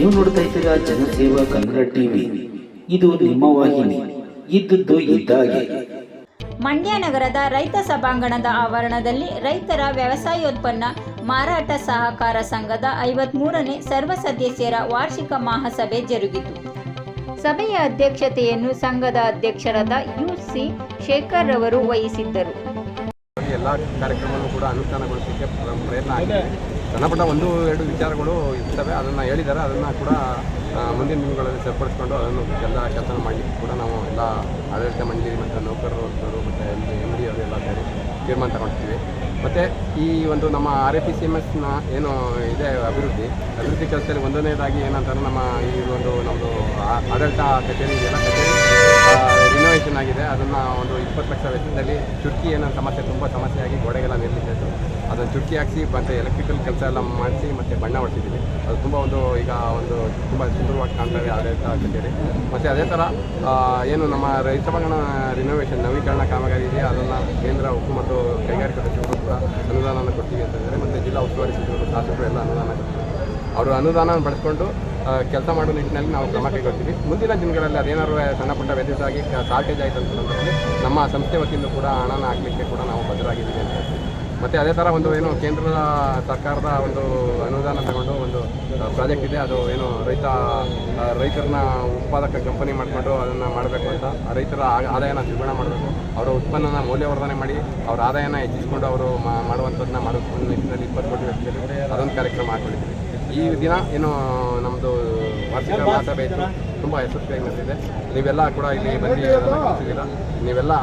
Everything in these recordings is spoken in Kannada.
ನೀವು ನೋಡ್ತಾ ಇದ್ದೀರಾ ಜನಸೇವಾ ಕನ್ನಡ ಟಿವಿ. ಇದು ನಿಮ್ಮ ವಾಹಿನಿ. ಇದ್ದದ್ದು ಇದ್ದಾಗೆ. ಮಂಡ್ಯ ನಗರದ ರೈತ ಸಭಾಂಗಣದ ಆವರಣದಲ್ಲಿ ರೈತರ ವ್ಯವಸಾಯೋತ್ಪನ್ನ ಮಾರಾಟ ಸಹಕಾರ ಸಂಘದ 53ನೇ ಸರ್ವ ಸದಸ್ಯರ ವಾರ್ಷಿಕ ಮಹಾಸಭೆ ಜರುಗಿತು. ಸಭೆಯ ಅಧ್ಯಕ್ಷತೆಯನ್ನು ಸಂಘದ ಅಧ್ಯಕ್ಷರಾದ ಯುಸಿ ಶೇಖರ್ ರವರು ವಹಿಸಿದ್ದರು. ಎಲ್ಲ ಕಾರ್ಯಕ್ರಮವನ್ನು ಕೂಡ ಅನುಷ್ಠಾನಗೊಳಿಸಲಿಕ್ಕೆ ಪ್ರಯತ್ನ ಆಗಿದೆ. ಸಣ್ಣಪುಟ್ಟ 1-2 ವಿಚಾರಗಳು ಇರ್ತವೆ, ಅದನ್ನು ಹೇಳಿದ್ದಾರೆ. ಅದನ್ನು ಕೂಡ ಮುಂದಿನ ದಿನಗಳಲ್ಲಿ ಸರಿಪಡಿಸ್ಕೊಂಡು ಅದನ್ನು ಕೆಲಸ ಮಾಡಲಿಕ್ಕೆ ಕೂಡ ನಾವು ಎಲ್ಲ ಆಡಳಿತ ಮಂಡಳಿ ಮತ್ತು ನೌಕರರು ಮತ್ತು MD ಅವರೆಲ್ಲ ಸೇರಿ ತೀರ್ಮಾನ ತಗೊಳ್ತೀವಿ. ಮತ್ತು ಈ ಒಂದು ನಮ್ಮ RAPCMSನ ಏನು ಇದೆ ಅಭಿವೃದ್ಧಿ ಕೆಲಸದಲ್ಲಿ ಒಂದನೇದಾಗಿ ಏನಂತಾರೆ, ನಮ್ಮ ಈ ಒಂದು ನಮ್ಮದು ಆಡಳಿತ ಕಚೇರಿ ಇದೆಯಲ್ಲ, ಕಚೇರಿ ರಿನೋವೇಷನ್ ಆಗಿದೆ. ಅದನ್ನು ಒಂದು 20 ಲಕ್ಷ ವೆಚ್ಚದಲ್ಲಿ ಚುರ್ಕಿ ಏನೋ ತುಂಬ ಸಮಸ್ಯೆಯಾಗಿ ಗೋಡೆಗೆಲ್ಲ ನಿಲ್ಲಿಸಿತ್ತು. ಅದನ್ನು ಚುರ್ಕಿ ಹಾಕಿಸಿ ಮತ್ತು ಎಲೆಕ್ಟ್ರಿಕಲ್ ಕೆಲಸ ಎಲ್ಲ ಮಾಡಿಸಿ ಮತ್ತು ಬಣ್ಣ ಹೊಡಿಸಿದ್ದೀವಿ. ಅದು ತುಂಬ ಈಗ ತುಂಬ ಸುಂದರವಾಗಿ ಕಾಣ್ತದೆ ಆಡಳಿತ ಕಚೇರಿ. ಮತ್ತು ಅದೇ ಥರ ಏನು ನಮ್ಮ ರೈತ ಸಭಾಂಗಣ ರಿನೋವೇಷನ್ ನವೀಕರಣ ಕಾಮಗಾರಿ ಇದೆ, ಅದನ್ನು ಕೇಂದ್ರ ಉಕ್ಕು ಮತ್ತು ಕೈಗಾರಿಕಾ ಸಚಿವರು ಕೂಡ ಅನುದಾನ ಕೊಡ್ತೀವಿ ಅಂತ ಹೇಳಿದರೆ, ಮತ್ತು ಜಿಲ್ಲಾ ಉಸ್ತುವಾರಿ ಸಚಿವರು ಶಾಸಕರು ಎಲ್ಲ ಅನುದಾನ ಕೊಡ್ತೀವಿ. ಅವರು ಅನುದಾನ ಬಳಸ್ಕೊಂಡು ಕೆಲಸ ಮಾಡೋ ನಿಟ್ಟಿನಲ್ಲಿ ನಾವು ಕ್ರಮ ಕೈಗೊಳ್ತೀವಿ. ಮುಂದಿನ ದಿನಗಳಲ್ಲಿ ಅದೇನಾದ್ರು ಸಣ್ಣ ಪುಟ್ಟ ವ್ಯತ್ಯಾಸವಾಗಿ ಶಾರ್ಟೇಜ್ ಆಯಿತು ಅಂತಂದರೆ ನಮ್ಮ ಸಂಸ್ಥೆ ವತಿಯಿಂದ ಕೂಡ ಹಣನ ಹಾಕಲಿಕ್ಕೆ ಕೂಡ ನಾವು ಬದ್ಧರಾಗಿದ್ದೀವಿ ಅಂತ ಹೇಳ್ತೀವಿ. ಮತ್ತು ಅದೇ ಥರ ಒಂದು ಏನು ಕೇಂದ್ರ ಸರ್ಕಾರದ ಒಂದು ಅನುದಾನ ತಗೊಂಡು ಒಂದು ಪ್ರಾಜೆಕ್ಟ್ ಇದೆ, ಅದು ಏನು ರೈತರನ್ನ ಉತ್ಪಾದಕ ಕಂಪನಿ ಮಾಡಿಕೊಂಡು ಅದನ್ನು ಮಾಡಬೇಕು ಅಂತ, ರೈತರ ಆದಾಯನ ದ್ವಿಗುಣ ಮಾಡಬೇಕು, ಅವರ ಉತ್ಪನ್ನನ ಮೌಲ್ಯವರ್ಧನೆ ಮಾಡಿ ಅವರ ಆದಾಯನ ಹೆಚ್ಚಿಸಿಕೊಂಡು ಅವರು ಮಾಡುವಂಥದ್ದನ್ನ ಮಾಡೋ ನಿಟ್ಟಿನಲ್ಲಿ 20 ಕೋಟಿ ವೆಚ್ಚದಲ್ಲಿ ಅದೊಂದು ಕಾರ್ಯಕ್ರಮ ಹಾಕೊಂಡಿದ್ದೀವಿ. ಈ ದಿನ ಏನು ನಮ್ಮದು ವಾರ್ಷಿಕ ಮಹಾಸಭೆ ಇತ್ತು, ತುಂಬ ಯಶಸ್ವಿಯಾಗಿ ನಡೆದಿದೆ. ನೀವೆಲ್ಲ ಕೂಡ ಇಲ್ಲಿ ಬಂದು ಅದನ್ನು ಕಲಿಸಿದ್ದೀರಾ. ನೀವೆಲ್ಲ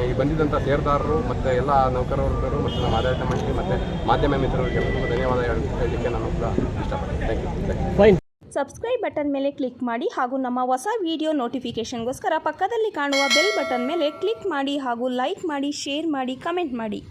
ಈ ಬಂದಿದ್ದಂಥ ಷೇರುದಾರರು ಮತ್ತು ಎಲ್ಲ ನೌಕರರು ಮತ್ತು ನಮ್ಮ ಆಡಳಿತ ಮಂಡಳಿ ಮತ್ತು ಮಾಧ್ಯಮ ಮಿತ್ರರಿಗೆ ತುಂಬ ಧನ್ಯವಾದ ಹೇಳಲಿಕ್ಕೆ ನಾನು ಕೂಡ ಇಷ್ಟಪಡ್ತೀನಿ. Thank you. ಸಬ್ಸ್ಕ್ರೈಬ್ ಬಟನ್ ಮೇಲೆ ಕ್ಲಿಕ್ ಮಾಡಿ ಹಾಗೂ ನಮ್ಮ ಹೊಸ ವಿಡಿಯೋ ನೋಟಿಫಿಕೇಷನ್ಗೋಸ್ಕರ ಪಕ್ಕದಲ್ಲಿ ಕಾಣುವ ಬೆಲ್ ಬಟನ್ ಮೇಲೆ ಕ್ಲಿಕ್ ಮಾಡಿ ಹಾಗೂ ಲೈಕ್ ಮಾಡಿ, ಶೇರ್ ಮಾಡಿ, ಕಮೆಂಟ್ ಮಾಡಿ.